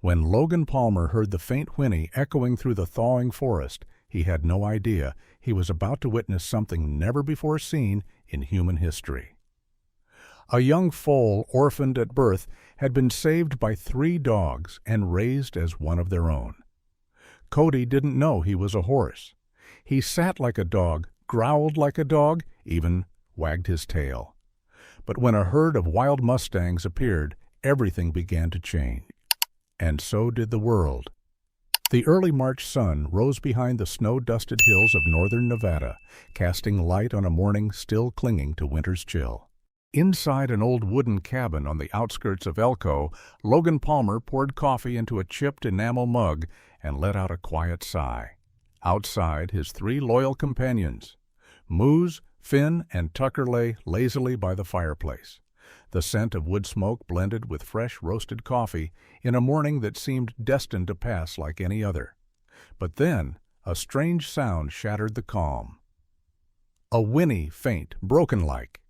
When Logan Palmer heard the faint whinny echoing through the thawing forest, he had no idea he was about to witness something never before seen in human history. A young foal, orphaned at birth, had been saved by 3 dogs and raised as one of their own. Cody didn't know he was a horse. He sat like a dog, growled like a dog, even wagged his tail. But when a herd of wild mustangs appeared, everything began to change. And so did the world. The early March sun rose behind the snow-dusted hills of northern Nevada, casting light on a morning still clinging to winter's chill. Inside an old wooden cabin on the outskirts of Elko, Logan Palmer poured coffee into a chipped enamel mug and let out a quiet sigh. Outside, his 3 loyal companions, Moose, Finn, and Tucker, lay lazily by the fireplace. The scent of wood smoke blended with fresh roasted coffee in a morning that seemed destined to pass like any other. But then a strange sound shattered the calm. A whinny, faint, broken-like.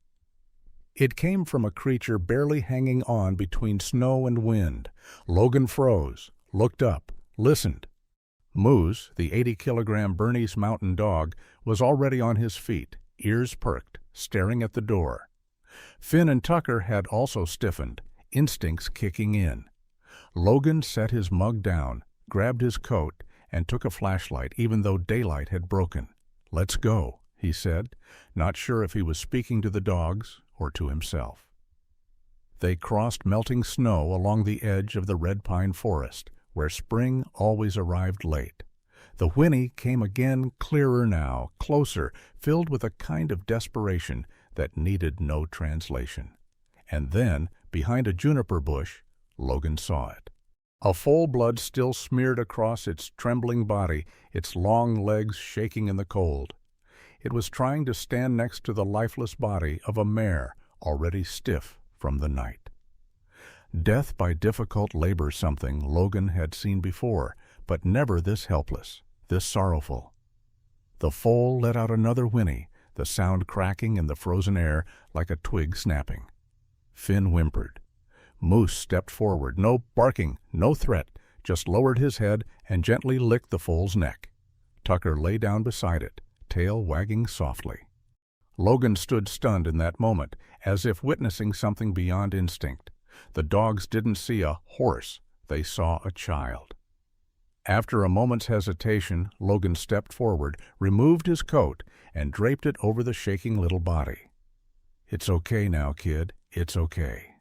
It came from a creature barely hanging on between snow and wind. Logan froze, looked up, listened. Moose, the 80-kilogram Bernese mountain dog, was already on his feet, ears perked, staring at the door. Finn and Tucker had also stiffened, instincts kicking in. Logan set his mug down, grabbed his coat, and took a flashlight even though daylight had broken. "Let's go," he said, not sure if he was speaking to the dogs or to himself. They crossed melting snow along the edge of the red pine forest, where spring always arrived late. The whinny came again, clearer now, closer, filled with a kind of desperation that needed no translation. And then, behind a juniper bush, Logan saw it. A foal blood still smeared across its trembling body, its long legs shaking in the cold. It was trying to stand next to the lifeless body of a mare already stiff from the night. Death by difficult labor, something Logan had seen before, but never this helpless, this sorrowful. The foal let out another whinny, the sound cracking in the frozen air like a twig snapping. Finn whimpered. Moose stepped forward, no barking, no threat, just lowered his head and gently licked the foal's neck. Tucker lay down beside it, tail wagging softly. Logan stood stunned in that moment, as if witnessing something beyond instinct. The dogs didn't see a horse, they saw a child. After a moment's hesitation, Logan stepped forward, removed his coat, and draped it over the shaking little body. "It's okay now, kid. It's okay."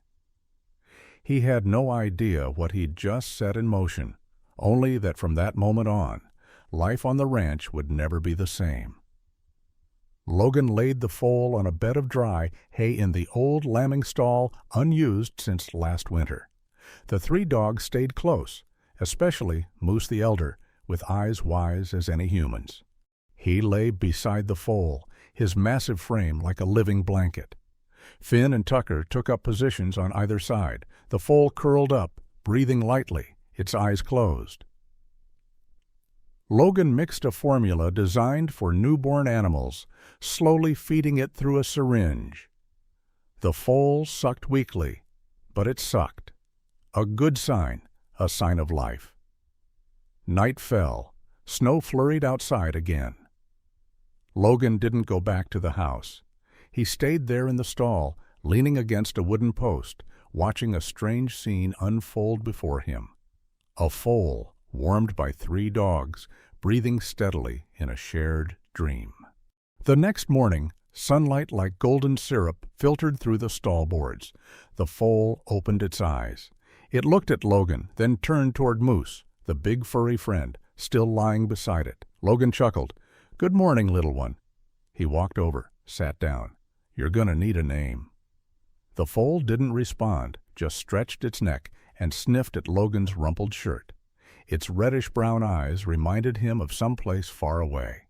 He had no idea what he'd just set in motion, only that from that moment on, life on the ranch would never be the same. Logan laid the foal on a bed of dry hay in the old lambing stall, unused since last winter. The 3 dogs stayed close, especially Moose the elder, with eyes wise as any human's. He lay beside the foal, his massive frame like a living blanket. Finn and Tucker took up positions on either side, the foal curled up, breathing lightly, its eyes closed. Logan mixed a formula designed for newborn animals, slowly feeding it through a syringe. The foal sucked weakly, but it sucked. A good sign, a sign of life. Night fell. Snow flurried outside again. Logan didn't go back to the house. He stayed there in the stall, leaning against a wooden post, watching a strange scene unfold before him. A foal, warmed by 3 dogs, breathing steadily in a shared dream. The next morning, sunlight like golden syrup filtered through the stall boards. The foal opened its eyes. It looked at Logan, then turned toward Moose, the big furry friend, still lying beside it. Logan chuckled. "Good morning, little one." He walked over, sat down. "You're gonna need a name." The foal didn't respond, just stretched its neck and sniffed at Logan's rumpled shirt. Its reddish-brown eyes reminded him of someplace far away.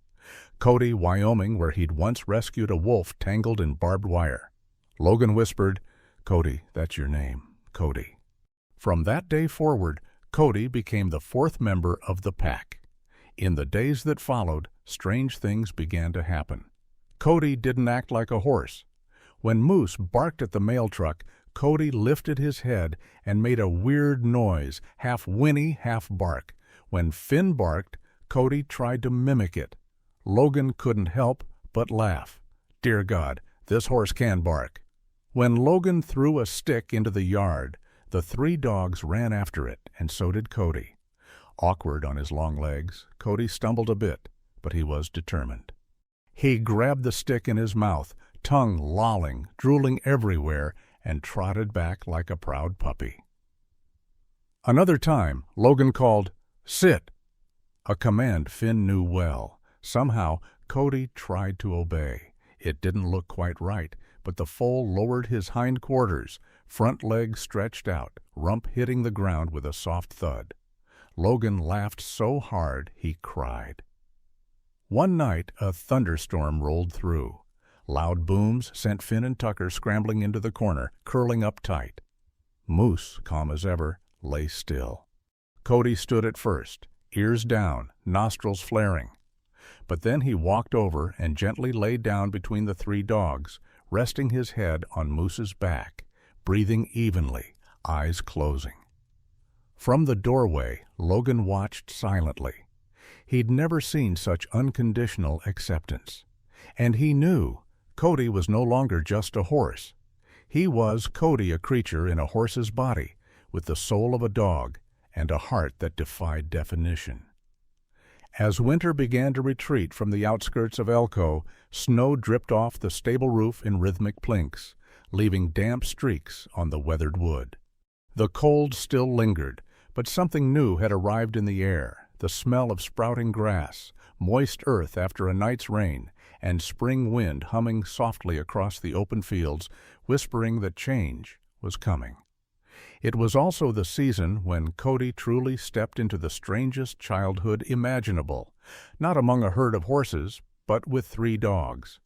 Cody, Wyoming, where he'd once rescued a wolf tangled in barbed wire. Logan whispered, "Cody, that's your name, Cody." From that day forward, Cody became the 4th member of the pack. In the days that followed, strange things began to happen. Cody didn't act like a horse. When Moose barked at the mail truck, Cody lifted his head and made a weird noise, half whinny, half bark. When Finn barked, Cody tried to mimic it. Logan couldn't help but laugh. Dear God, this horse can bark. When Logan threw a stick into the yard, the three dogs ran after it, and so did Cody. Awkward on his long legs, Cody stumbled a bit, but he was determined. He grabbed the stick in his mouth, tongue lolling, drooling everywhere, and trotted back like a proud puppy. Another time, Logan called, "Sit!" a command Finn knew well. Somehow, Cody tried to obey. It didn't look quite right, but the foal lowered his hindquarters, front leg stretched out, rump hitting the ground with a soft thud. Logan laughed so hard he cried. One night, a thunderstorm rolled through. Loud booms sent Finn and Tucker scrambling into the corner, curling up tight. Moose, calm as ever, lay still. Cody stood at first, ears down, nostrils flaring. But then he walked over and gently lay down between the three dogs, resting his head on Moose's back, breathing evenly, eyes closing. From the doorway, Logan watched silently. He'd never seen such unconditional acceptance. And he knew Cody was no longer just a horse. He was Cody, a creature in a horse's body, with the soul of a dog and a heart that defied definition. As winter began to retreat from the outskirts of Elko, snow dripped off the stable roof in rhythmic plinks, leaving damp streaks on the weathered wood. The cold still lingered, but something new had arrived in the air, the smell of sprouting grass, moist earth after a night's rain, and spring wind humming softly across the open fields, whispering that change was coming. It was also the season when Cody truly stepped into the strangest childhood imaginable, not among a herd of horses, but with three dogs.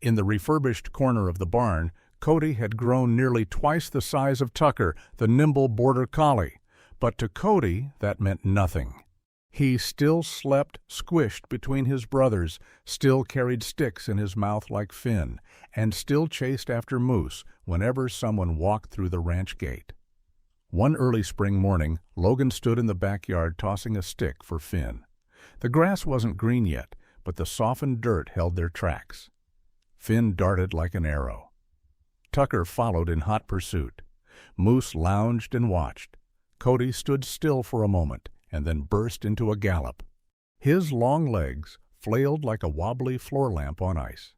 In the refurbished corner of the barn, Cody had grown nearly twice the size of Tucker, the nimble border collie, but to Cody that meant nothing. He still slept squished between his brothers, still carried sticks in his mouth like Finn, and still chased after moose whenever someone walked through the ranch gate. One early spring morning, Logan stood in the backyard tossing a stick for Finn. The grass wasn't green yet, but the softened dirt held their tracks. Finn darted like an arrow. Tucker followed in hot pursuit. Moose lounged and watched. Cody stood still for a moment and then burst into a gallop. His long legs flailed like a wobbly floor lamp on ice.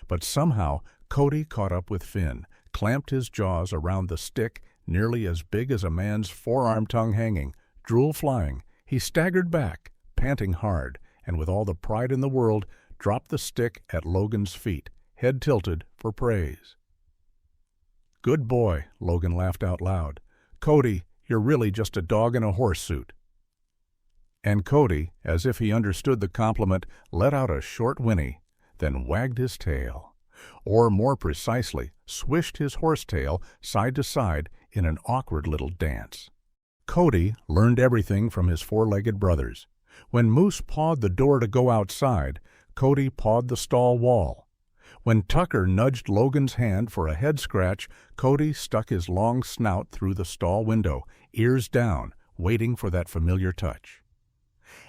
But somehow Cody caught up with Finn, clamped his jaws around the stick nearly as big as a man's forearm tongue hanging, drool flying. He staggered back, panting hard, and with all the pride in the world, dropped the stick at Logan's feet, head tilted for praise. "Good boy," Logan laughed out loud. "Cody, you're really just a dog in a horse suit." And Cody, as if he understood the compliment, let out a short whinny, then wagged his tail, or more precisely, swished his horsetail side to side in an awkward little dance. Cody learned everything from his four-legged brothers. When Moose pawed the door to go outside, Cody pawed the stall wall. When Tucker nudged Logan's hand for a head scratch, Cody stuck his long snout through the stall window, ears down, waiting for that familiar touch.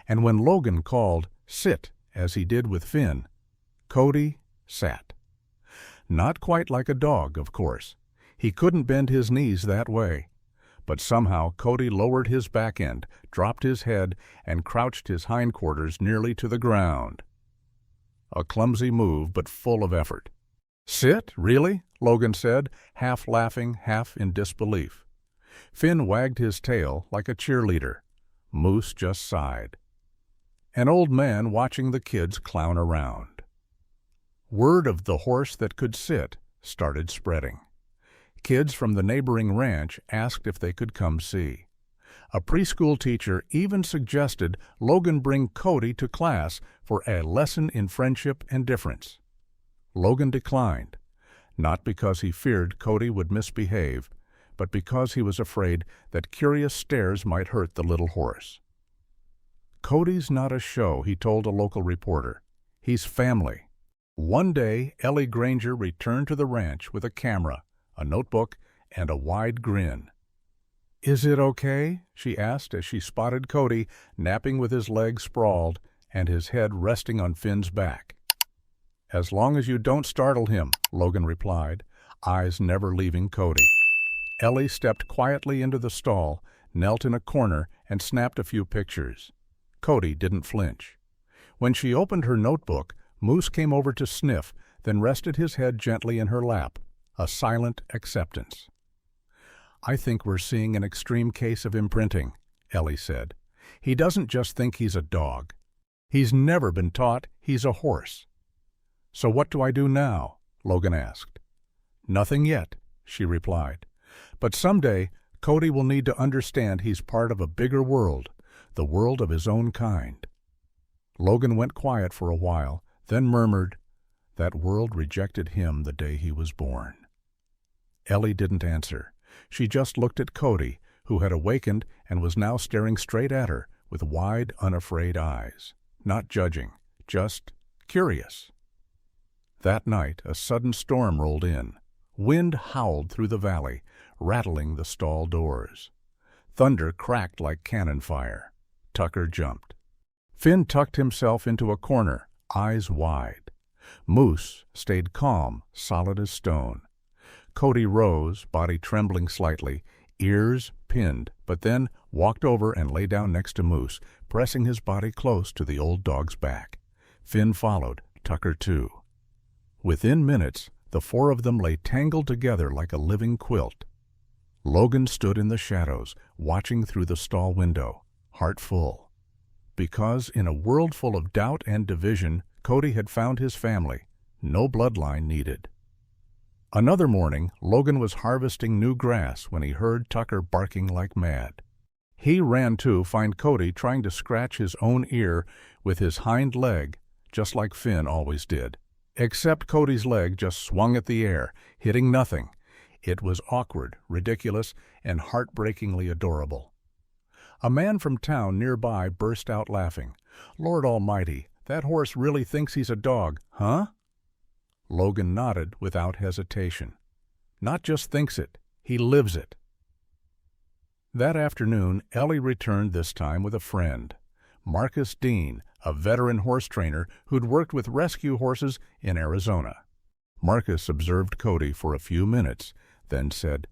And when Logan called, "Sit," as he did with Finn, Cody sat. Not quite like a dog, of course. He couldn't bend his knees that way. But somehow Cody lowered his back end, dropped his head, and crouched his hindquarters nearly to the ground. A clumsy move, but full of effort. "Sit, really?" Logan said, half laughing, half in disbelief. Finn wagged his tail like a cheerleader. Moose just sighed. An old man watching the kids clown around. Word of the horse that could sit started spreading. Kids from the neighboring ranch asked if they could come see. A preschool teacher even suggested Logan bring Cody to class for a lesson in friendship and difference. Logan declined, not because he feared Cody would misbehave, but because he was afraid that curious stares might hurt the little horse. "Cody's not a show," he told a local reporter. "He's family." One day, Ellie Granger returned to the ranch with a camera, a notebook, and a wide grin. "Is it okay?" she asked as she spotted Cody napping with his legs sprawled and his head resting on Finn's back. "As long as you don't startle him," Logan replied, eyes never leaving Cody. Ellie stepped quietly into the stall, knelt in a corner, and snapped a few pictures. Cody didn't flinch. When she opened her notebook, Moose came over to sniff, then rested his head gently in her lap, a silent acceptance. "I think we're seeing an extreme case of imprinting," Ellie said. "He doesn't just think he's a dog. He's never been taught he's a horse." "So what do I do now?" Logan asked. "Nothing yet," she replied. "But someday Cody will need to understand he's part of a bigger world, the world of his own kind." Logan went quiet for a while, then murmured, "That world rejected him the day he was born." Ellie didn't answer. She just looked at Cody, who had awakened and was now staring straight at her with wide, unafraid eyes. Not judging, just curious. That night, a sudden storm rolled in. Wind howled through the valley, rattling the stall doors. Thunder cracked like cannon fire. Tucker jumped. Finn tucked himself into a corner, eyes wide. Moose stayed calm, solid as stone. Cody rose, body trembling slightly, ears pinned, but then walked over and lay down next to Moose, pressing his body close to the old dog's back. Finn followed, Tucker too. Within minutes, the four of them lay tangled together like a living quilt. Logan stood in the shadows, watching through the stall window, heart full. Because in a world full of doubt and division, Cody had found his family. No bloodline needed. Another morning, Logan was harvesting new grass when he heard Tucker barking like mad. He ran to find Cody trying to scratch his own ear with his hind leg, just like Finn always did. Except Cody's leg just swung at the air, hitting nothing. It was awkward, ridiculous, and heartbreakingly adorable. A man from town nearby burst out laughing. "Lord Almighty, that horse really thinks he's a dog, huh?" Logan nodded without hesitation. "Not just thinks it, he lives it." That afternoon, Ellie returned this time with a friend, Marcus Dean, a veteran horse trainer who'd worked with rescue horses in Arizona. Marcus observed Cody for a few minutes, then said,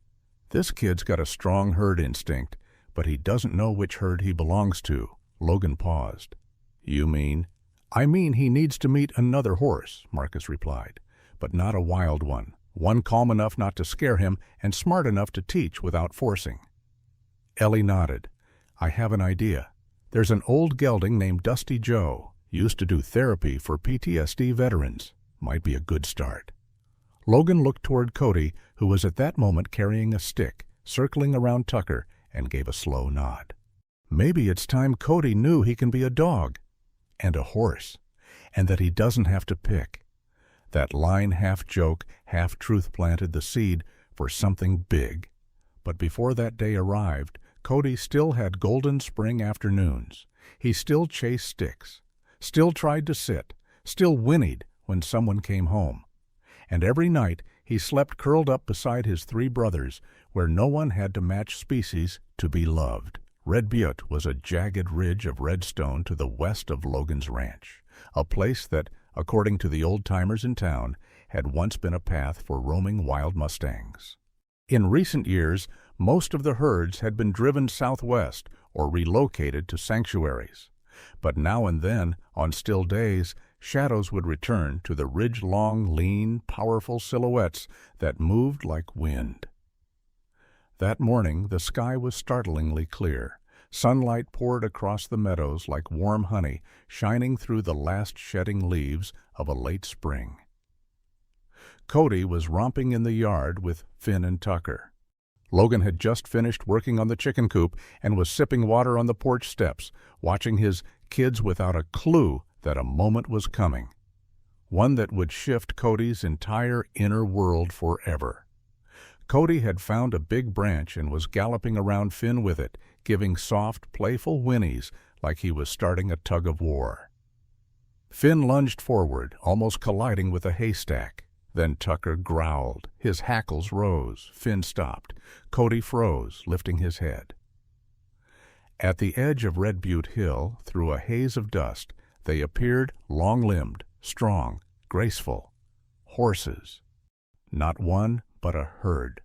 "This kid's got a strong herd instinct, but he doesn't know which herd he belongs to." Logan paused. "You mean?" "I mean he needs to meet another horse," Marcus replied, "but not a wild one calm enough not to scare him and smart enough to teach without forcing." Ellie nodded. "I have an idea. There's an old gelding named Dusty Joe, used to do therapy for PTSD veterans. Might be a good start." Logan looked toward Cody, who was at that moment carrying a stick, circling around Tucker, and gave a slow nod. Maybe it's time Cody knew he can be a dog and a horse, and that he doesn't have to pick. That line half-joke, half-truth planted the seed for something big. But before that day arrived, Cody still had golden spring afternoons. He still chased sticks, still tried to sit, still whinnied when someone came home. And every night he slept curled up beside his three brothers, where no one had to match species to be loved. Red Butte was a jagged ridge of red stone to the west of Logan's ranch, a place that, according to the old-timers in town, had once been a path for roaming wild mustangs. In recent years, most of the herds had been driven southwest or relocated to sanctuaries. But now and then, on still days, shadows would return to the ridge-long, lean, powerful silhouettes that moved like wind. That morning the sky was startlingly clear. Sunlight poured across the meadows like warm honey, shining through the last shedding leaves of a late spring. Cody was romping in the yard with Finn and Tucker. Logan had just finished working on the chicken coop and was sipping water on the porch steps, watching his kids without a clue that a moment was coming, one that would shift Cody's entire inner world forever. Cody had found a big branch and was galloping around Finn with it, giving soft, playful whinnies like he was starting a tug of war. Finn lunged forward, almost colliding with a haystack. Then Tucker growled. His hackles rose. Finn stopped. Cody froze, lifting his head. At the edge of Red Butte Hill, through a haze of dust, they appeared long-limbed, strong, graceful. Horses. Not one, but a herd.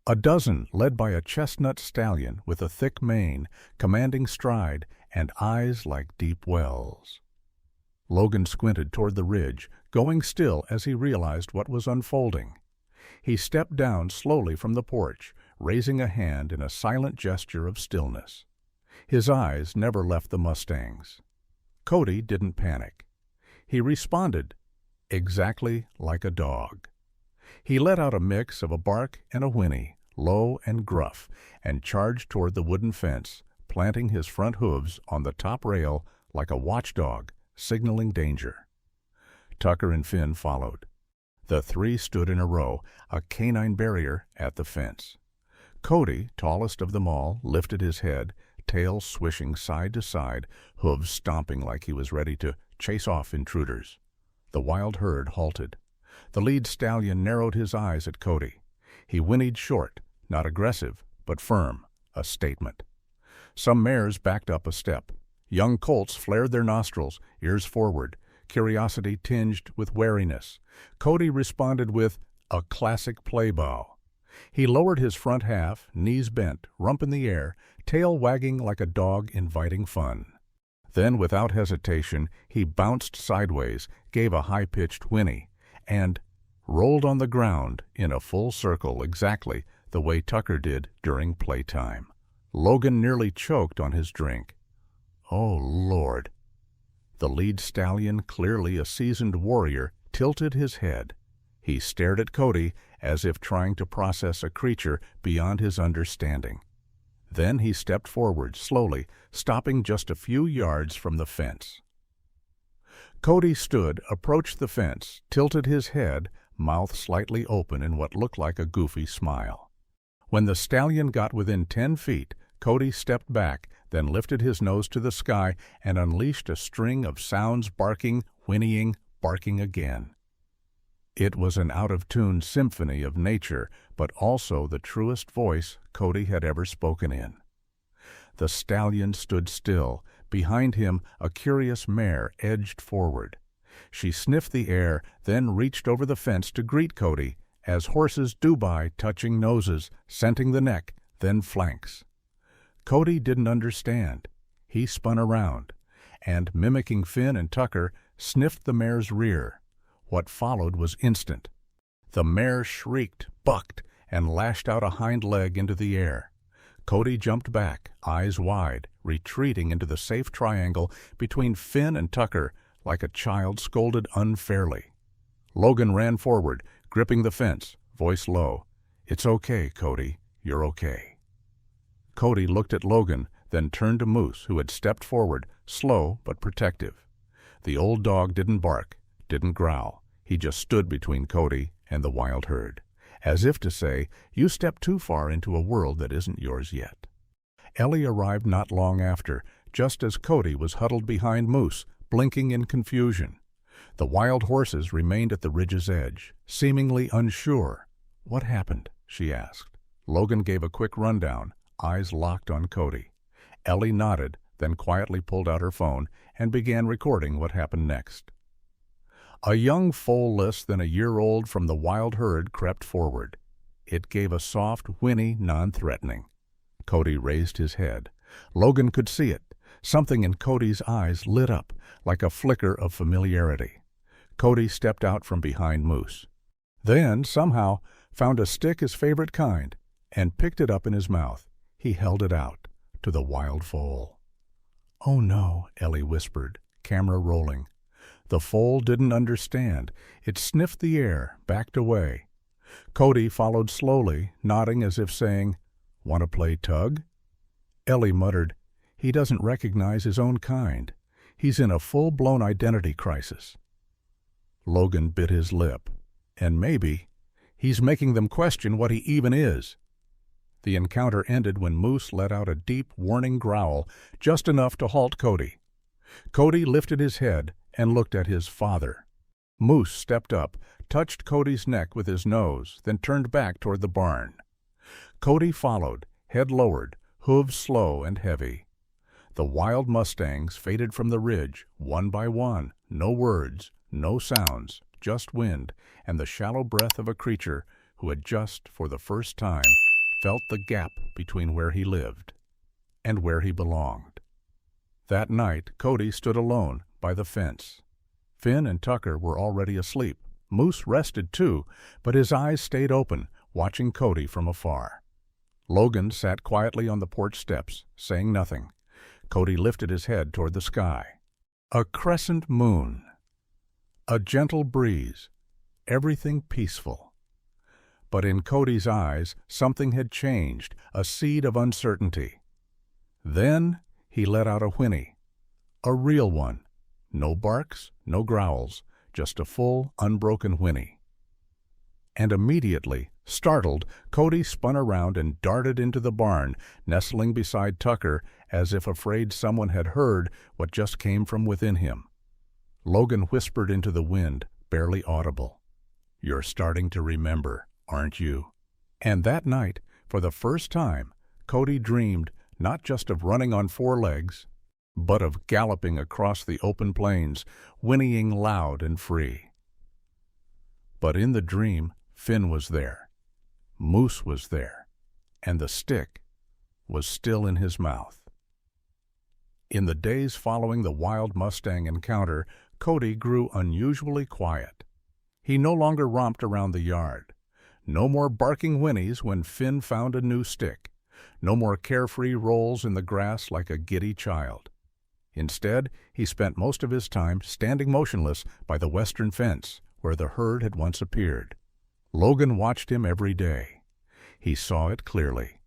A dozen, led by a chestnut stallion with a thick mane, commanding stride, and eyes like deep wells. Logan squinted toward the ridge, going still as he realized what was unfolding. He stepped down slowly from the porch, raising a hand in a silent gesture of stillness. His eyes never left the Mustangs. Cody didn't panic. He responded exactly like a dog. He let out a mix of a bark and a whinny, low and gruff, and charged toward the wooden fence, planting his front hooves on the top rail like a watchdog, signaling danger. Tucker and Finn followed. The three stood in a row, a canine barrier at the fence. Cody, tallest of them all, lifted his head, tail swishing side to side, hooves stomping like he was ready to chase off intruders. The wild herd halted. The lead stallion narrowed his eyes at Cody. He whinnied short, not aggressive, but firm, a statement. Some mares backed up a step. Young colts flared their nostrils, ears forward, curiosity tinged with wariness. Cody responded with a classic play bow. He lowered his front half, knees bent, rump in the air, tail wagging like a dog inviting fun. Then, without hesitation, he bounced sideways, gave a high-pitched whinny, and rolled on the ground in a full circle exactly the way Tucker did during playtime. Logan nearly choked on his drink. Oh, Lord! The lead stallion, clearly a seasoned warrior, tilted his head. He stared at Cody as if trying to process a creature beyond his understanding. Then he stepped forward slowly, stopping just a few yards from the fence. Cody stood, approached the fence, tilted his head, mouth slightly open in what looked like a goofy smile. When the stallion got within 10 feet, Cody stepped back, then lifted his nose to the sky and unleashed a string of sounds, barking, whinnying, barking again. It was an out-of-tune symphony of nature, but also the truest voice Cody had ever spoken in. The stallion stood still. Behind him, a curious mare edged forward. She sniffed the air, then reached over the fence to greet Cody, as horses do by touching noses, scenting the neck, then flanks. Cody didn't understand. He spun around, and, mimicking Finn and Tucker, sniffed the mare's rear. What followed was instant. The mare shrieked, bucked, and lashed out a hind leg into the air. Cody jumped back, eyes wide, retreating into the safe triangle between Finn and Tucker like a child scolded unfairly. Logan ran forward, gripping the fence, voice low. "It's okay, Cody. You're okay." Cody looked at Logan, then turned to Moose, who had stepped forward, slow but protective. The old dog didn't bark, didn't growl. He just stood between Cody and the wild herd, as if to say, "You stepped too far into a world that isn't yours yet." Ellie arrived not long after, just as Cody was huddled behind Moose, blinking in confusion. The wild horses remained at the ridge's edge, seemingly unsure. "What happened?" she asked. Logan gave a quick rundown, eyes locked on Cody. Ellie nodded, then quietly pulled out her phone and began recording what happened next. A young foal less than a year old from the wild herd crept forward. It gave a soft whinny, non-threatening. Cody raised his head. Logan could see it. Something in Cody's eyes lit up, like a flicker of familiarity. Cody stepped out from behind Moose. Then, somehow, found a stick his favorite kind, and picked it up in his mouth. He held it out to the wild foal. "Oh no," Ellie whispered, camera rolling. The foal didn't understand. It sniffed the air, backed away. Cody followed slowly, nodding as if saying, "Want to play tug?" Ellie muttered, "He doesn't recognize his own kind. He's in a full-blown identity crisis." Logan bit his lip. "And maybe he's making them question what he even is." The encounter ended when Moose let out a deep, warning growl, just enough to halt Cody. Cody lifted his head and looked at his father. Moose stepped up, touched Cody's neck with his nose, then turned back toward the barn. Cody followed, head lowered, hooves slow and heavy. The wild mustangs faded from the ridge, one by one, no words, no sounds, just wind, and the shallow breath of a creature who had just, for the first time, felt the gap between where he lived and where he belonged. That night, Cody stood alone by the fence. Finn and Tucker were already asleep. Moose rested too, but his eyes stayed open, watching Cody from afar. Logan sat quietly on the porch steps, saying nothing. Cody lifted his head toward the sky. A crescent moon. A gentle breeze. Everything peaceful. But in Cody's eyes, something had changed, a seed of uncertainty. Then he let out a whinny. A real one. No barks, no growls, just a full, unbroken whinny. And immediately, startled, Cody spun around and darted into the barn, nestling beside Tucker as if afraid someone had heard what just came from within him. Logan whispered into the wind, barely audible. "You're starting to remember, aren't you?" And that night, for the first time, Cody dreamed not just of running on 4 legs, but of galloping across the open plains, whinnying loud and free. But in the dream, Finn was there. Moose was there, and the stick was still in his mouth. In the days following the wild Mustang encounter, Cody grew unusually quiet. He no longer romped around the yard. No more barking whinnies when Finn found a new stick. No more carefree rolls in the grass like a giddy child. Instead, he spent most of his time standing motionless by the western fence, where the herd had once appeared. Logan watched him every day. He saw it clearly.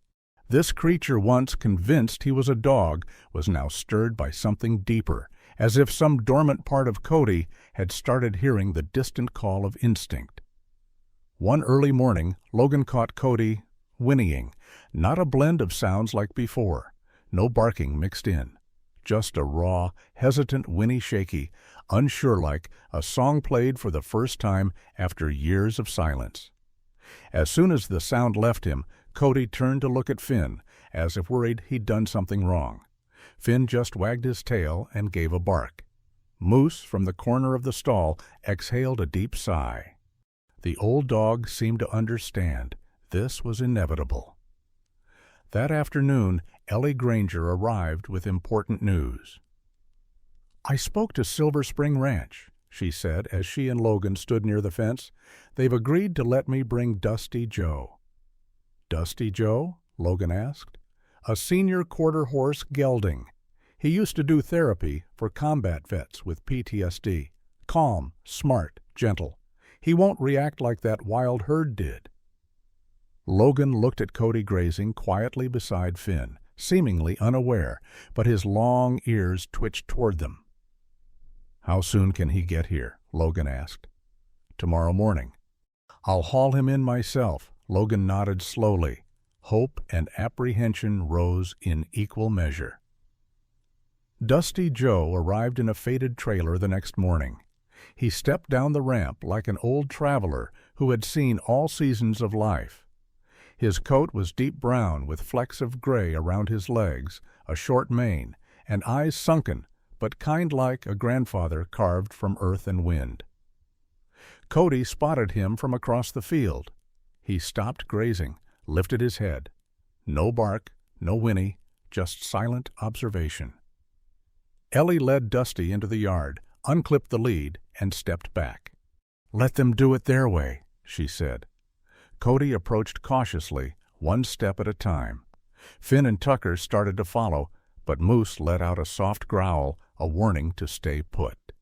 This creature, once convinced he was a dog, was now stirred by something deeper, as if some dormant part of Cody had started hearing the distant call of instinct. One early morning, Logan caught Cody whinnying, not a blend of sounds like before, no barking mixed in. Just a raw, hesitant whinny shaky, unsure like a song played for the first time after years of silence. As soon as the sound left him, Cody turned to look at Finn, as if worried he'd done something wrong. Finn just wagged his tail and gave a bark. Moose, from the corner of the stall, exhaled a deep sigh. The old dog seemed to understand. This was inevitable. That afternoon, Ellie Granger arrived with important news. "I spoke to Silver Spring Ranch," she said as she and Logan stood near the fence. "They've agreed to let me bring Dusty Joe." "Dusty Joe?" Logan asked. "A senior quarter horse gelding. He used to do therapy for combat vets with PTSD. Calm, smart, gentle. He won't react like that wild herd did." Logan looked at Cody grazing quietly beside Finn, seemingly unaware, but his long ears twitched toward them. "How soon can he get here?" Logan asked. "Tomorrow morning." "I'll haul him in myself." Logan nodded slowly. Hope and apprehension rose in equal measure. Dusty Joe arrived in a faded trailer the next morning. He stepped down the ramp like an old traveler who had seen all seasons of life. His coat was deep brown with flecks of gray around his legs, a short mane, and eyes sunken, but kind like a grandfather carved from earth and wind. Cody spotted him from across the field. He stopped grazing, lifted his head. No bark, no whinny, just silent observation. Ellie led Dusty into the yard, unclipped the lead, and stepped back. "Let them do it their way," she said. Cody approached cautiously, one step at a time. Finn and Tucker started to follow, but Moose let out a soft growl, a warning to stay put.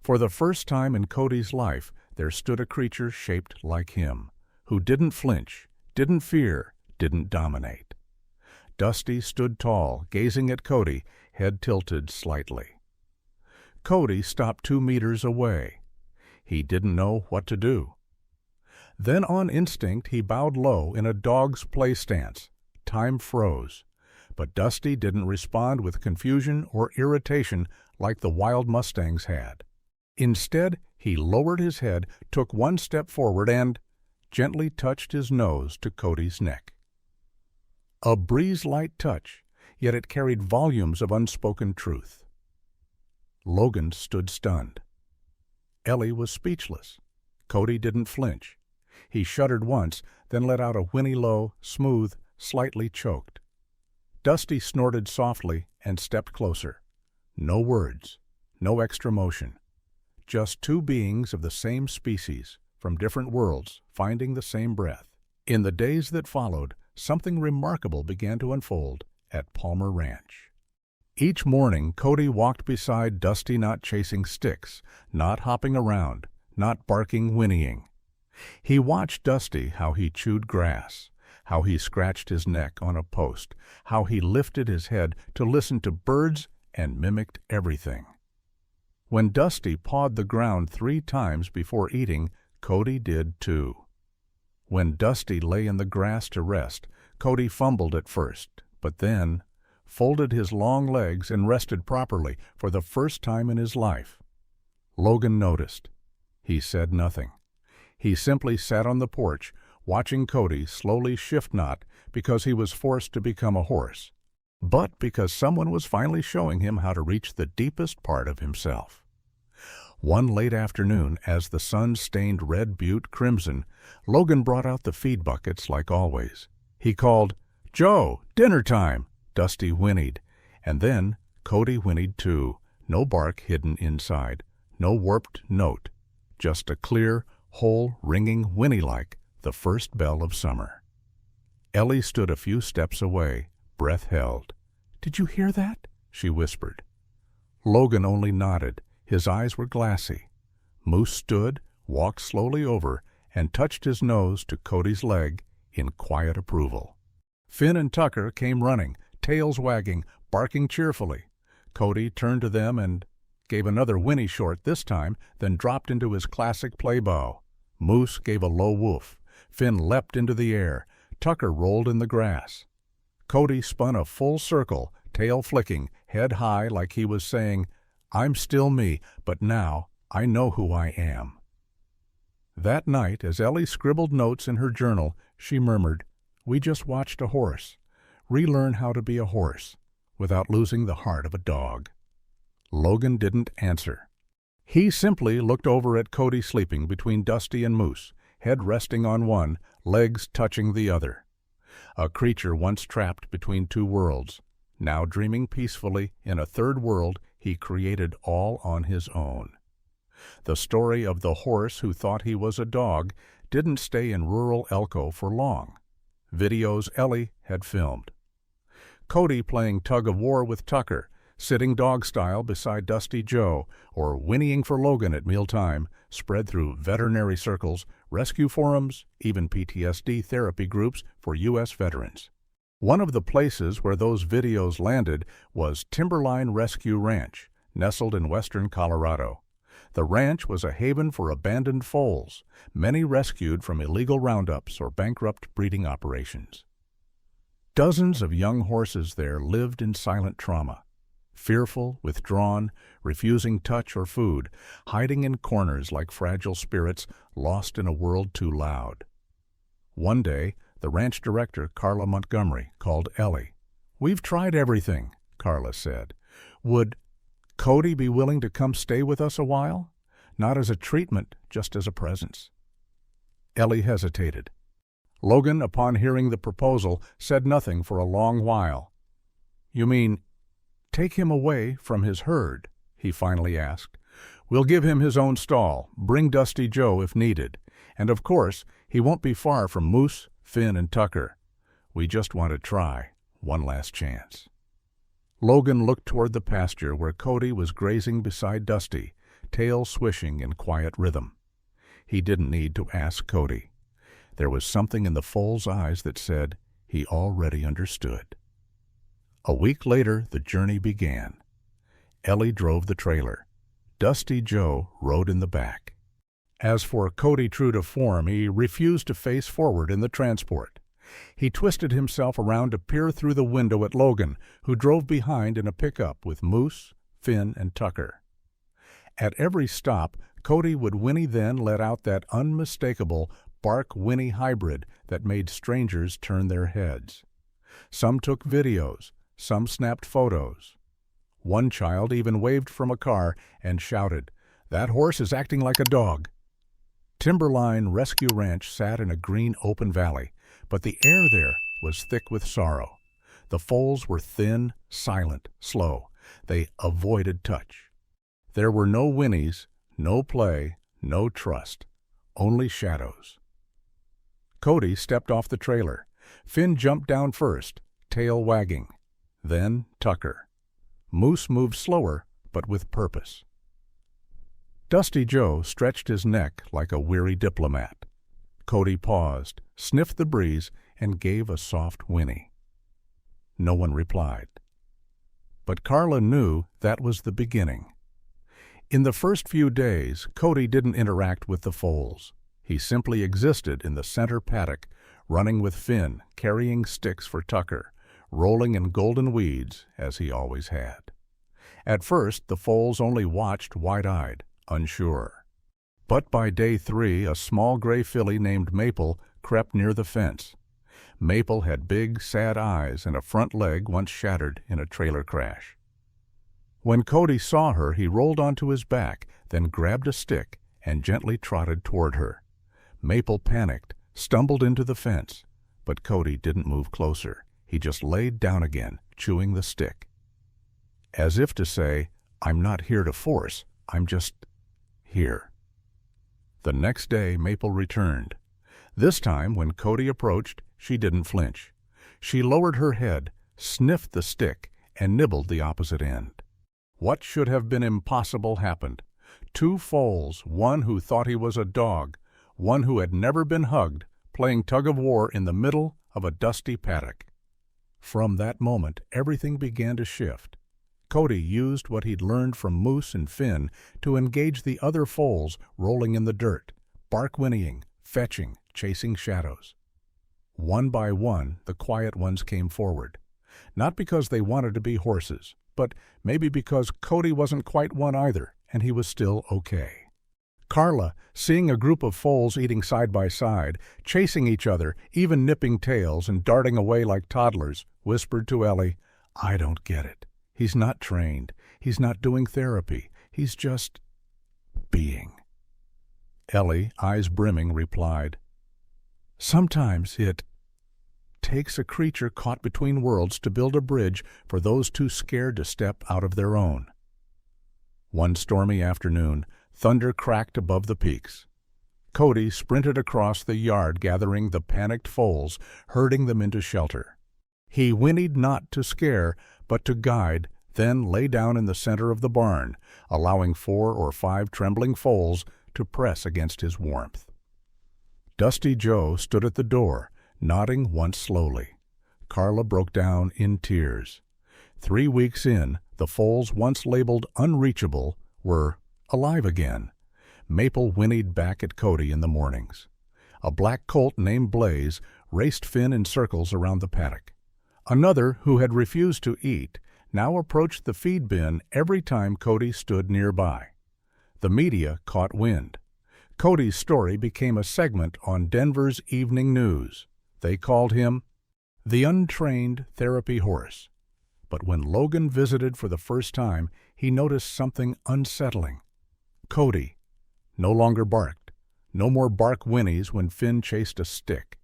For the first time in Cody's life, there stood a creature shaped like him, who didn't flinch, didn't fear, didn't dominate. Dusty stood tall, gazing at Cody, head tilted slightly. Cody stopped 2 meters away. He didn't know what to do. Then on instinct he bowed low in a dog's play stance. Time froze. But Dusty didn't respond with confusion or irritation like the wild mustangs had. Instead, He lowered his head, took one step forward, and gently touched his nose to Cody's neck. A breeze-light touch, yet it carried volumes of unspoken truth. Logan stood stunned. Ellie was speechless. Cody didn't flinch. He shuddered once, then let out a whinny low, smooth, slightly choked. Dusty snorted softly and stepped closer. No words, no extra motion. Just two beings of the same species, from different worlds, finding the same breath. In the days that followed, something remarkable began to unfold at Palmer Ranch. Each morning, Cody walked beside Dusty, not chasing sticks, not hopping around, not barking, whinnying. He watched Dusty, how he chewed grass, how he scratched his neck on a post, how he lifted his head to listen to birds and mimicked everything. When Dusty pawed the ground 3 times before eating, Cody did too. When Dusty lay in the grass to rest, Cody fumbled at first, but then folded his long legs and rested properly for the first time in his life. Logan noticed. He said nothing. He simply sat on the porch, watching Cody slowly shift, not because he was forced to become a horse, but because someone was finally showing him how to reach the deepest part of himself. One late afternoon, as the sun stained Red Butte crimson, Logan brought out the feed buckets like always. He called, "Joe, dinner time!" Dusty whinnied, and then Cody whinnied too. No bark hidden inside, no warped note, just a clear, whole, ringing whinny like the first bell of summer. Ellie stood a few steps away, breath held. "Did you hear that?" she whispered. Logan only nodded. His eyes were glassy. Moose stood, walked slowly over, and touched his nose to Cody's leg in quiet approval. Finn and Tucker came running, tails wagging, barking cheerfully. Cody turned to them and gave another whinny short this time, then dropped into his classic play bow. Moose gave a low woof. Finn leapt into the air. Tucker rolled in the grass. Cody spun a full circle, tail flicking, head high, like he was saying, "I'm still me, but now I know who I am." That night, as Ellie scribbled notes in her journal, she murmured, "We just watched a horse relearn how to be a horse without losing the heart of a dog." Logan didn't answer. He simply looked over at Cody sleeping between Dusty and Moose, head resting on one, legs touching the other. A creature once trapped between 2 worlds, now dreaming peacefully in a 3rd world he created all on his own. The story of the horse who thought he was a dog didn't stay in rural Elko for long. Videos Ellie had filmed. Cody playing tug-of-war with Tucker, sitting dog-style beside Dusty Joe, or whinnying for Logan at mealtime, spread through veterinary circles, rescue forums, even PTSD therapy groups for U.S. veterans. One of the places where those videos landed was Timberline Rescue Ranch, nestled in western Colorado. The ranch was a haven for abandoned foals, many rescued from illegal roundups or bankrupt breeding operations. Dozens of young horses there lived in silent trauma, fearful, withdrawn, refusing touch or food, hiding in corners like fragile spirits lost in a world too loud. One day, the ranch director, Carla Montgomery, called Ellie. "We've tried everything," Carla said. "Would Cody be willing to come stay with us a while? Not as a treatment, just as a presence." Ellie hesitated. Logan, upon hearing the proposal, said nothing for a long while. "You mean, take him away from his herd?" he finally asked. "We'll give him his own stall, bring Dusty Joe if needed, and of course, he won't be far from Moose, Finn, and Tucker. We just want to try one last chance." Logan looked toward the pasture where Cody was grazing beside Dusty, tail swishing in quiet rhythm. He didn't need to ask Cody. There was something in the foal's eyes that said he already understood. A week later, the journey began. Ellie drove the trailer. Dusty Joe rode in the back. As for Cody, true to form, he refused to face forward in the transport. He twisted himself around to peer through the window at Logan, who drove behind in a pickup with Moose, Finn, and Tucker. At every stop, Cody would whinny, then let out that unmistakable bark-whinny hybrid that made strangers turn their heads. Some took videos, some snapped photos. One child even waved from a car and shouted, "That horse is acting like a dog." Timberline Rescue Ranch sat in a green open valley, but the air there was thick with sorrow. The foals were thin, silent, slow. They avoided touch. There were no whinnies, no play, no trust, only shadows. Cody stepped off the trailer. Finn jumped down first, tail wagging. Then Tucker. Moose moved slower, but with purpose. Dusty Joe stretched his neck like a weary diplomat. Cody paused, sniffed the breeze, and gave a soft whinny. No one replied. But Carla knew that was the beginning. In the first few days, Cody didn't interact with the foals. He simply existed in the center paddock, running with Finn, carrying sticks for Tucker, rolling in golden weeds, as he always had. At first, the foals only watched wide-eyed, unsure. But by day 3, a small gray filly named Maple crept near the fence. Maple had big, sad eyes and a front leg once shattered in a trailer crash. When Cody saw her, he rolled onto his back, then grabbed a stick and gently trotted toward her. Maple panicked, stumbled into the fence, but Cody didn't move closer. He just laid down again, chewing the stick. As if to say, "I'm not here to force, I'm just here." The next day, Maple returned. This time, when Cody approached, she didn't flinch. She lowered her head, sniffed the stick, and nibbled the opposite end. What should have been impossible happened. 2 foals, one who thought he was a dog, one who had never been hugged, playing tug-of-war in the middle of a dusty paddock. From that moment, everything began to shift. Cody used what he'd learned from Moose and Finn to engage the other foals rolling in the dirt, bark whinnying, fetching, chasing shadows. One by one, the quiet ones came forward. Not because they wanted to be horses, but maybe because Cody wasn't quite one either, and he was still okay. Carla, seeing a group of foals eating side by side, chasing each other, even nipping tails and darting away like toddlers, whispered to Ellie, "I don't get it. He's not trained. He's not doing therapy. He's just being." Ellie, eyes brimming, replied, "Sometimes it takes a creature caught between worlds to build a bridge for those too scared to step out of their own." One stormy afternoon, thunder cracked above the peaks. Cody sprinted across the yard gathering the panicked foals, herding them into shelter. He whinnied not to scare, but to guide, then lay down in the center of the barn, allowing 4 or 5 trembling foals to press against his warmth. Dusty Joe stood at the door, nodding once slowly. Carla broke down in tears. 3 weeks in, the foals once labeled unreachable were alive again. Maple whinnied back at Cody in the mornings. A black colt named Blaze raced Finn in circles around the paddock. Another, who had refused to eat, now approached the feed bin every time Cody stood nearby. The media caught wind. Cody's story became a segment on Denver's evening news. They called him the untrained therapy horse. But when Logan visited for the first time, he noticed something unsettling. Cody no longer barked. No more bark whinnies when Finn chased a stick.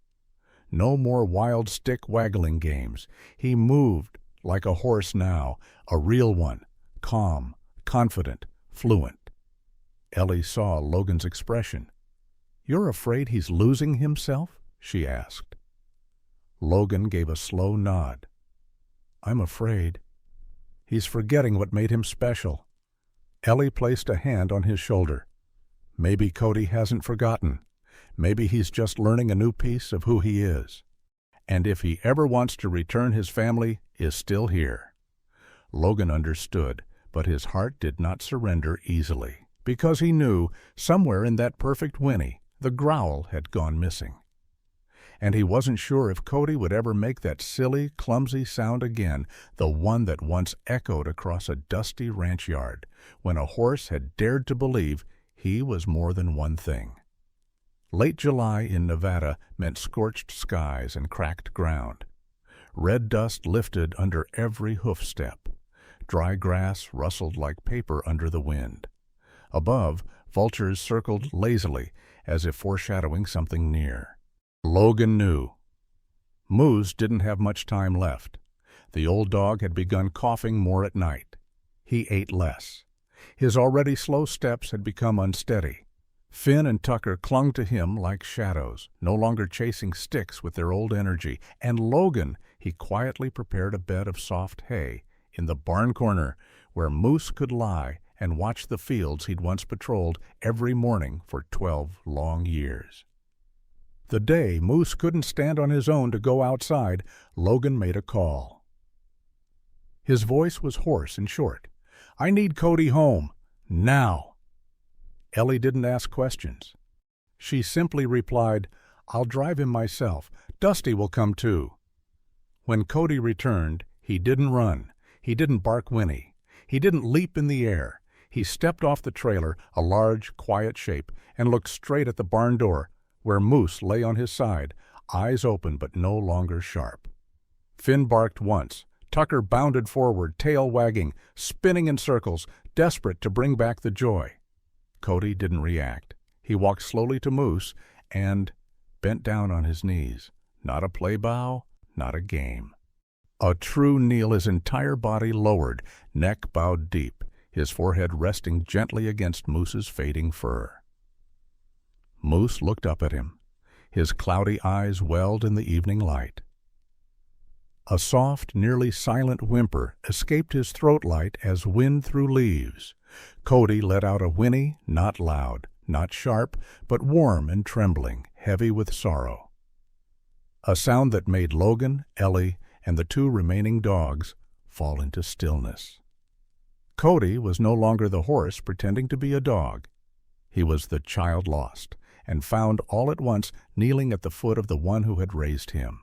No more wild stick-waggling games. He moved like a horse now, a real one, calm, confident, fluent. Ellie saw Logan's expression. "You're afraid he's losing himself?" she asked. Logan gave a slow nod. "I'm afraid. He's forgetting what made him special." Ellie placed a hand on his shoulder. "Maybe Cody hasn't forgotten. Maybe he's just learning a new piece of who he is. And if he ever wants to return, his family is still here." Logan understood, but his heart did not surrender easily, because he knew somewhere in that perfect whinny the growl had gone missing. And he wasn't sure if Cody would ever make that silly, clumsy sound again, the one that once echoed across a dusty ranch yard, when a horse had dared to believe he was more than one thing. Late July in Nevada meant scorched skies and cracked ground. Red dust lifted under every hoof-step. Dry grass rustled like paper under the wind. Above, vultures circled lazily, as if foreshadowing something near. Logan knew. Moose didn't have much time left. The old dog had begun coughing more at night. He ate less. His already slow steps had become unsteady. Finn and Tucker clung to him like shadows, no longer chasing sticks with their old energy, and Logan, he quietly prepared a bed of soft hay in the barn corner where Moose could lie and watch the fields he'd once patrolled every morning for 12 long years. The day Moose couldn't stand on his own to go outside, Logan made a call. His voice was hoarse and short. "I need Cody home. Now." Ellie didn't ask questions. She simply replied, "I'll drive him myself. Dusty will come too." When Cody returned, he didn't run. He didn't bark whinny. He didn't leap in the air. He stepped off the trailer, a large, quiet shape, and looked straight at the barn door, where Moose lay on his side, eyes open but no longer sharp. Finn barked once. Tucker bounded forward, tail wagging, spinning in circles, desperate to bring back the joy. Cody didn't react. He walked slowly to Moose and bent down on his knees. Not a play bow, not a game. A true kneel, his entire body lowered, neck bowed deep, his forehead resting gently against Moose's fading fur. Moose looked up at him. His cloudy eyes welled in the evening light. A soft, nearly silent whimper escaped his throat light as wind through leaves. Cody let out a whinny, not loud, not sharp, but warm and trembling, heavy with sorrow. A sound that made Logan, Ellie, and the two remaining dogs fall into stillness. Cody was no longer the horse pretending to be a dog. He was the child lost, and found all at once kneeling at the foot of the one who had raised him.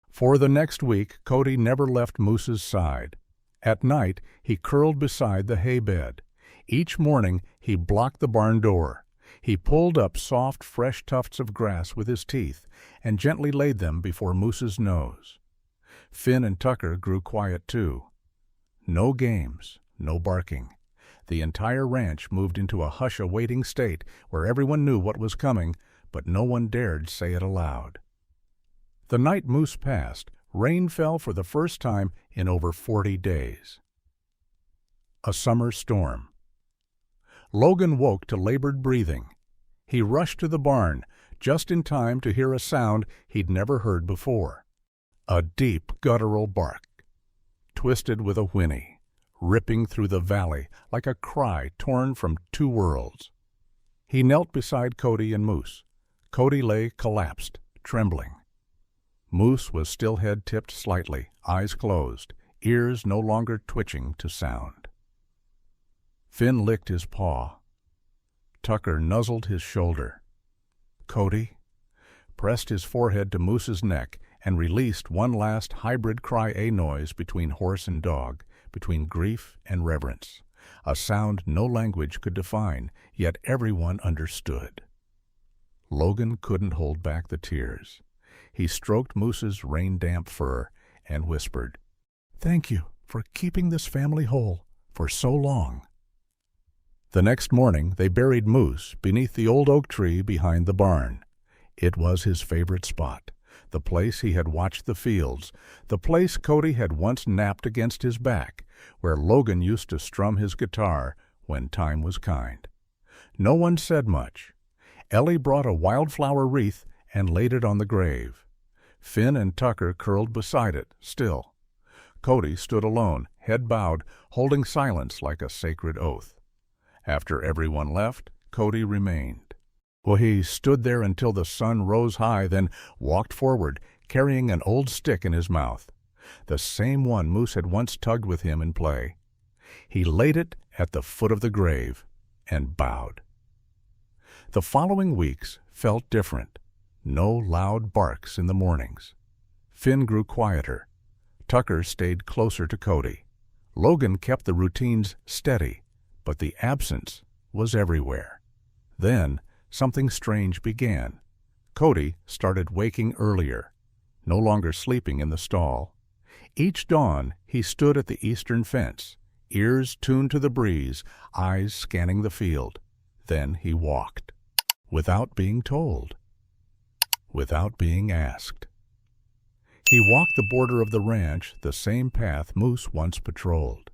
For the next week, Cody never left Moose's side. At night, he curled beside the hay bed. Each morning, he blocked the barn door. He pulled up soft, fresh tufts of grass with his teeth and gently laid them before Moose's nose. Finn and Tucker grew quiet too. No games, no barking. The entire ranch moved into a hush-awaiting state where everyone knew what was coming, but no one dared say it aloud. The night Moose passed, rain fell for the first time in over 40 days. A summer storm. Logan woke to labored breathing. He rushed to the barn, just in time to hear a sound he'd never heard before. A deep, guttural bark, twisted with a whinny, ripping through the valley like a cry torn from two worlds. He knelt beside Cody and Moose. Cody lay collapsed, trembling. Moose was still head-tipped slightly, eyes closed, ears no longer twitching to sound. Finn licked his paw. Tucker nuzzled his shoulder. Cody pressed his forehead to Moose's neck and released one last hybrid cry-a noise between horse and dog, between grief and reverence, a sound no language could define, yet everyone understood. Logan couldn't hold back the tears. He stroked Moose's rain-damp fur and whispered, "Thank you for keeping this family whole for so long." The next morning they buried Moose beneath the old oak tree behind the barn. It was his favorite spot, the place he had watched the fields, the place Cody had once napped against his back, where Logan used to strum his guitar when time was kind. No one said much. Ellie brought a wildflower wreath and laid it on the grave. Finn and Tucker curled beside it, still. Cody stood alone, head bowed, holding silence like a sacred oath. After everyone left, Cody remained. Well, he stood there until the sun rose high, then walked forward, carrying an old stick in his mouth, the same one Moose had once tugged with him in play. He laid it at the foot of the grave and bowed. The following weeks felt different. No loud barks in the mornings. Finn grew quieter. Tucker stayed closer to Cody. Logan kept the routines steady, but the absence was everywhere. Then something strange began. Cody started waking earlier, no longer sleeping in the stall. Each dawn he stood at the eastern fence, ears tuned to the breeze, eyes scanning the field. Then he walked, without being told, without being asked. He walked the border of the ranch, the same path Moose once patrolled.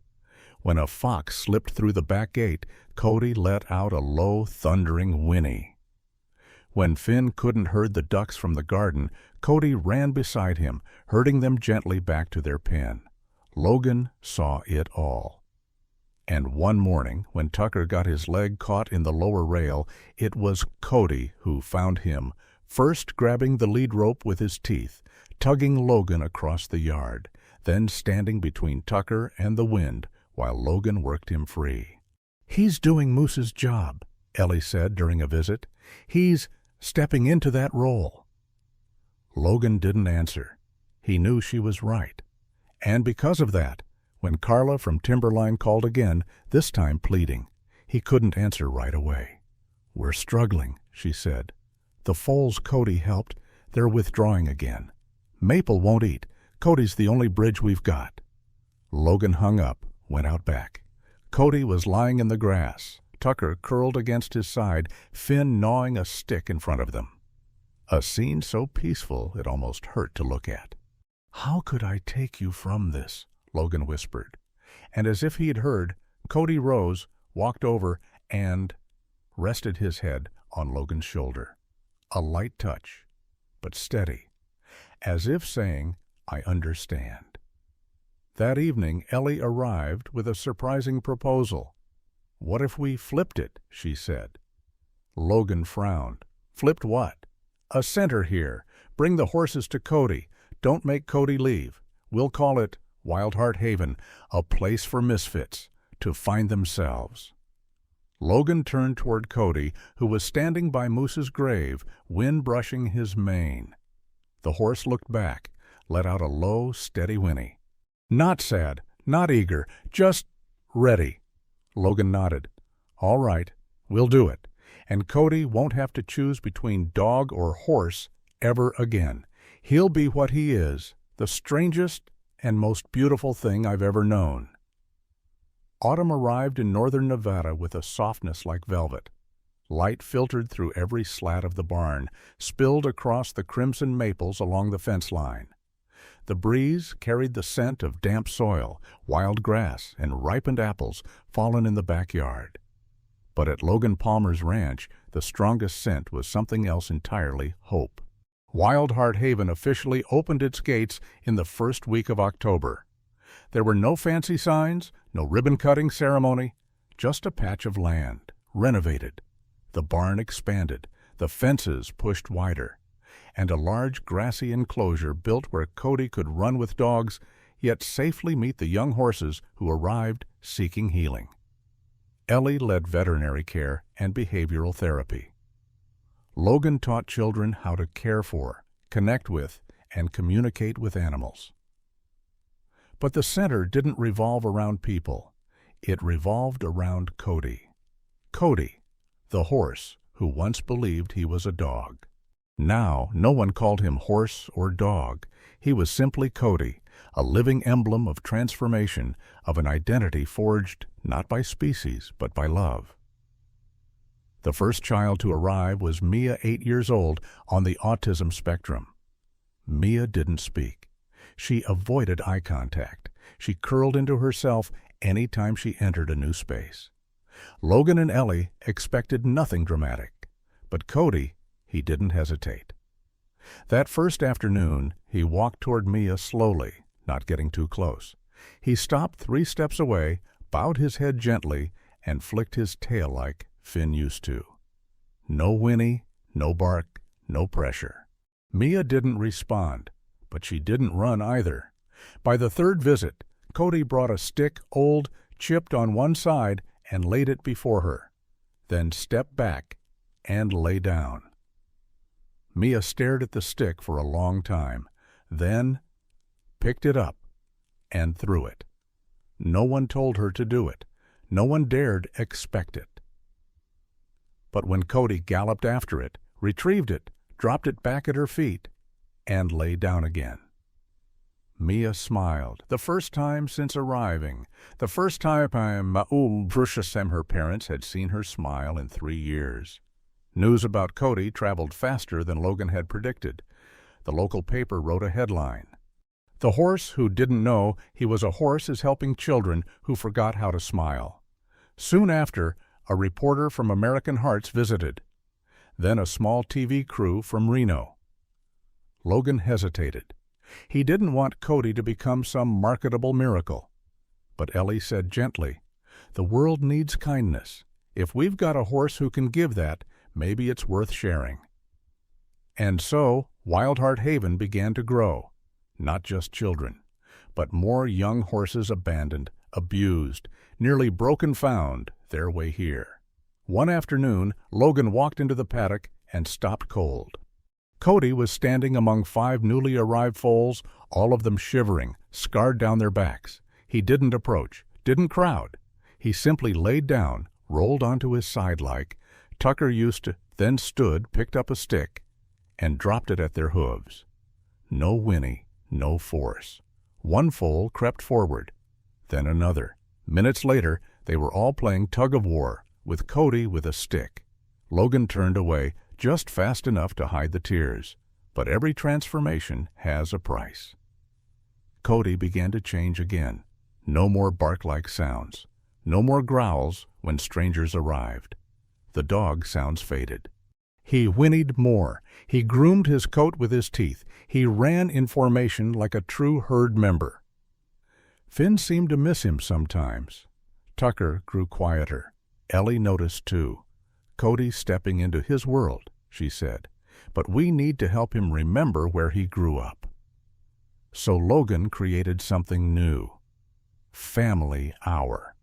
When a fox slipped through the back gate, Cody let out a low, thundering whinny. When Finn couldn't herd the ducks from the garden, Cody ran beside him, herding them gently back to their pen. Logan saw it all. And one morning, when Tucker got his leg caught in the lower rail, it was Cody who found him, first grabbing the lead rope with his teeth, tugging Logan across the yard, then standing between Tucker and the wind while Logan worked him free. "He's doing Moose's job," Ellie said during a visit. "He's stepping into that role." Logan didn't answer. He knew she was right. And because of that, when Carla from Timberline called again, this time pleading, he couldn't answer right away. "We're struggling," she said. "The foals Cody helped, they're withdrawing again. Maple won't eat. Cody's the only bridge we've got." Logan hung up, went out back. Cody was lying in the grass, Tucker curled against his side, Finn gnawing a stick in front of them. A scene so peaceful it almost hurt to look at. "How could I take you from this?" Logan whispered. And as if he had heard, Cody rose, walked over, and rested his head on Logan's shoulder. A light touch, but steady, as if saying, "I understand." That evening, Ellie arrived with a surprising proposal. "What if we flipped it?" she said. Logan frowned. "Flipped what?" "A center here. Bring the horses to Cody. Don't make Cody leave. We'll call it Wild Heart Haven, a place for misfits to find themselves." Logan turned toward Cody, who was standing by Moose's grave, wind brushing his mane. The horse looked back, let out a low, steady whinny. "Not sad, not eager, just ready." Logan nodded. "All right, we'll do it. And Cody won't have to choose between dog or horse ever again. He'll be what he is, the strangest and most beautiful thing I've ever known." Autumn arrived in northern Nevada with a softness like velvet. Light filtered through every slat of the barn, spilled across the crimson maples along the fence line. The breeze carried the scent of damp soil, wild grass, and ripened apples fallen in the backyard. But at Logan Palmer's ranch, the strongest scent was something else entirely: hope. Wild Heart Haven officially opened its gates in the first week of October. There were no fancy signs, no ribbon-cutting ceremony, just a patch of land, renovated. The barn expanded, the fences pushed wider, and a large grassy enclosure built where Cody could run with dogs, yet safely meet the young horses who arrived seeking healing. Ellie led veterinary care and behavioral therapy. Logan taught children how to care for, connect with, and communicate with animals. But the center didn't revolve around people. It revolved around Cody. Cody, the horse who once believed he was a dog. Now, no one called him horse or dog. He was simply Cody, a living emblem of transformation, of an identity forged not by species, but by love. The first child to arrive was Mia, 8 years old, on the autism spectrum. Mia didn't speak. She avoided eye contact. She curled into herself any time she entered a new space. Logan and Ellie expected nothing dramatic, but Cody, he didn't hesitate. That first afternoon, he walked toward Mia slowly, not getting too close. He stopped 3 steps away, bowed his head gently, and flicked his tail like Finn used to. No whinny, no bark, no pressure. Mia didn't respond, but she didn't run either. By the third visit, Cody brought a stick, old, chipped on one side, and laid it before her, then stepped back and lay down. Mia stared at the stick for a long time, then picked it up and threw it. No one told her to do it. No one dared expect it. But when Cody galloped after it, retrieved it, dropped it back at her feet, and lay down again. Mia smiled, the first time since arriving, the first time her parents had seen her smile in 3 years. News about Cody traveled faster than Logan had predicted. The local paper wrote a headline: "The horse who didn't know he was a horse is helping children who forgot how to smile." Soon after, a reporter from American Hearts visited. Then a small TV crew from Reno. Logan hesitated. He didn't want Cody to become some marketable miracle. But Ellie said gently, "The world needs kindness. If we've got a horse who can give that, maybe it's worth sharing." And so, Wild Heart Haven began to grow. Not just children, but more young horses abandoned, abused, nearly broken found their way here. One afternoon, Logan walked into the paddock and stopped cold. Cody was standing among 5 newly arrived foals, all of them shivering, scarred down their backs. He didn't approach, didn't crowd. He simply laid down, rolled onto his side like Tucker used to, then stood, picked up a stick, and dropped it at their hooves. No whinny, no force. One foal crept forward, then another. Minutes later, they were all playing tug-of-war, with Cody with a stick. Logan turned away, just fast enough to hide the tears. But every transformation has a price. Cody began to change again. No more bark-like sounds. No more growls when strangers arrived. The dog sounds faded. He whinnied more. He groomed his coat with his teeth. He ran in formation like a true herd member. Finn seemed to miss him sometimes. Tucker grew quieter. Ellie noticed too. "Cody's stepping into his world," she said, "but we need to help him remember where he grew up." So Logan created something new. Family Hour.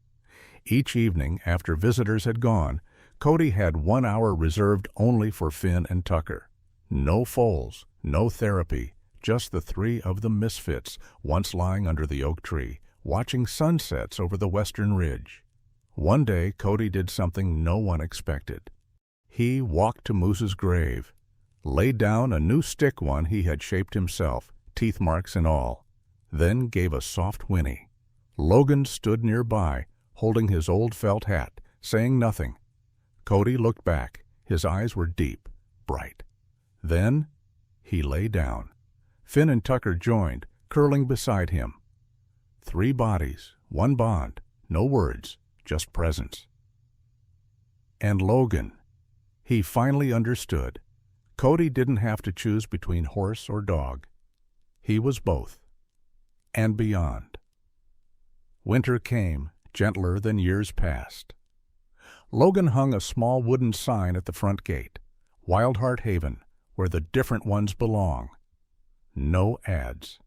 Each evening, after visitors had gone, Cody had 1 hour reserved only for Finn and Tucker. No foals, no therapy, just the 3 of the misfits, once lying under the oak tree, watching sunsets over the western ridge. One day, Cody did something no one expected. He walked to Moose's grave, laid down a new stick one he had shaped himself, teeth marks and all, then gave a soft whinny. Logan stood nearby, holding his old felt hat, saying nothing. Cody looked back. His eyes were deep, bright. Then he lay down. Finn and Tucker joined, curling beside him. 3 bodies, 1 bond, no words, just presence. And Logan. He finally understood. Cody didn't have to choose between horse or dog. He was both. And beyond. Winter came, gentler than years past. Logan hung a small wooden sign at the front gate. Wild Heart Haven, where the different ones belong. No ads.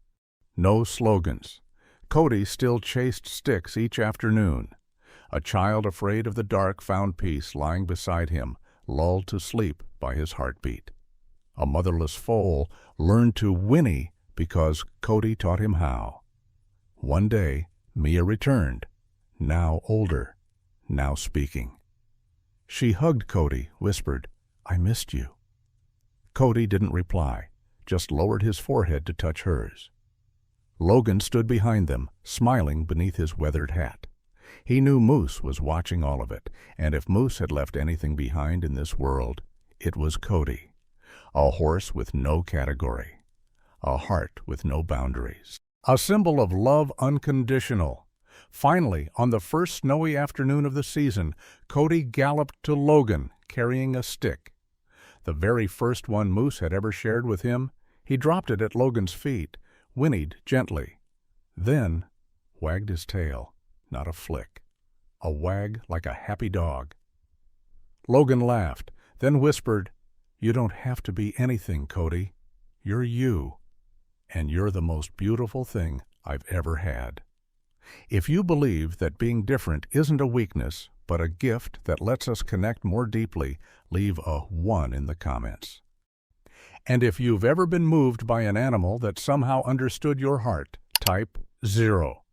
No slogans. Cody still chased sticks each afternoon. A child afraid of the dark found peace lying beside him, lulled to sleep by his heartbeat. A motherless foal learned to whinny because Cody taught him how. One day, Mia returned, now older, now speaking. She hugged Cody, whispered, "I missed you." Cody didn't reply, just lowered his forehead to touch hers. Logan stood behind them, smiling beneath his weathered hat. He knew Moose was watching all of it, and if Moose had left anything behind in this world, it was Cody. A horse with no category. A heart with no boundaries. A symbol of love unconditional. Finally, on the first snowy afternoon of the season, Cody galloped to Logan, carrying a stick. The very first one Moose had ever shared with him. He dropped it at Logan's feet, whinnied gently. Then wagged his tail, not a flick. A wag like a happy dog. Logan laughed, then whispered, "You don't have to be anything, Cody. You're you. And you're the most beautiful thing I've ever had." If you believe that being different isn't a weakness, but a gift that lets us connect more deeply, leave a 1 in the comments. And if you've ever been moved by an animal that somehow understood your heart, type 0.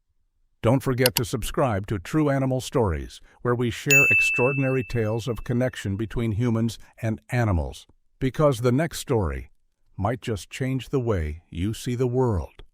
Don't forget to subscribe to True Animal Stories, where we share extraordinary tales of connection between humans and animals, because the next story might just change the way you see the world.